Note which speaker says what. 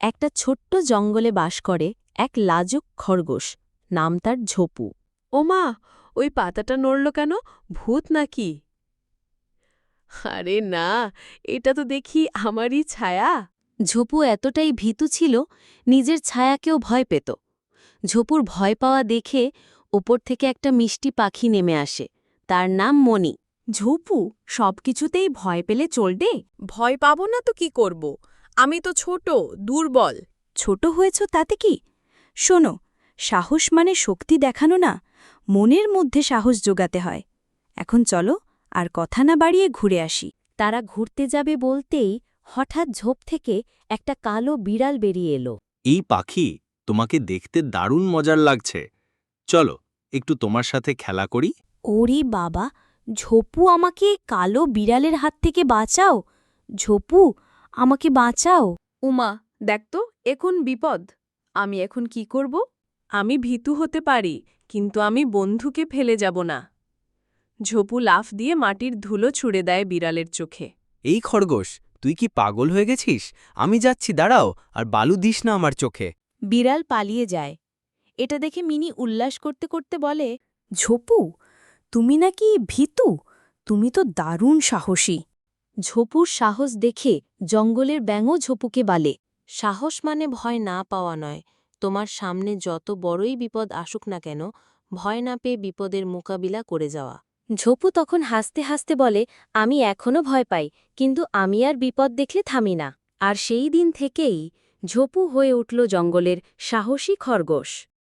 Speaker 1: একটা ছোট্ট জঙ্গলে বাস করে এক লাজুক খরগোশ। নাম তার ঝোপু।
Speaker 2: ওমা, ওই পাতাটা নড়ল কেন? ভূত নাকি? আরে না, এটা তো দেখি আমারই ছায়া।
Speaker 1: ঝোপু এতটাই ভীতু ছিল, নিজের ছায়াকেও ভয় পেত। ঝোপুর ভয় পাওয়া দেখে ওপর থেকে একটা মিষ্টি পাখি নেমে আসে। তার নাম মণি। ঝোপু সবকিছুতেই ভয় পেলে চলবে?
Speaker 2: ভয় পাবো না তো কি করব? আমি তো ছোট, দুর্বল।
Speaker 1: ছোট হয়েছ তাতে কি? শোনো, সাহস মানে শক্তি দেখানো না, মনের মধ্যে সাহস জোগাতে হয়। এখন চলো, আর কথা না বাড়িয়ে ঘুরে আসি। তারা ঘুরতে যাবে বলতেই হঠাৎ ঝোপ থেকে একটা কালো বিড়াল বেরিয়ে এলো।
Speaker 3: এই পাখি তোমাকে দেখতে দারুণ মজার লাগছে। চলো একটু তোমার সাথে খেলা করি।
Speaker 1: ওরে বাবা, ঝোপু, আমাকে কালো বিড়ালের হাত থেকে বাঁচাও। ঝোপু, আমাকে বাঁচাও।
Speaker 2: উমা, দেখ তো, এখন বিপদ। আমি এখন কি করব? আমি ভীতু হতে পারি, কিন্তু আমি বন্ধুকে ফেলে যাব না। ঝোপু লাফ দিয়ে মাটির ধুলো ছুঁড়ে দেয় বিড়ালের চোখে।
Speaker 3: এই খরগোশ, তুই কি পাগল হয়ে গেছিস? আমি যাচ্ছি, দাঁড়াও, আর বালু দিস না আমার চোখে।
Speaker 1: বিড়াল পালিয়ে যায়। এটা দেখে মিনি উল্লাস করতে করতে বলে, ঝোপু, তুমি নাকি ভীতু? তুমি তো দারুণ সাহসী। ঝোপুর সাহস দেখে জঙ্গলের ব্যাঙও ঝোপুকে বলে, সাহস মানে ভয় না পাওয়া নয়। তোমার সামনে যত বড়ই বিপদ আসুক না কেন, ভয় না পেয়ে বিপদের মোকাবিলা করে যাওয়া। ঝোপু তখন হাসতে হাসতে বলে, আমি এখনো ভয় পাই, কিন্তু আমি আর বিপদ দেখলে থামি না। আর সেই দিন থেকেই ঝোপু হয়ে উঠল জঙ্গলের সাহসী খরগোশ।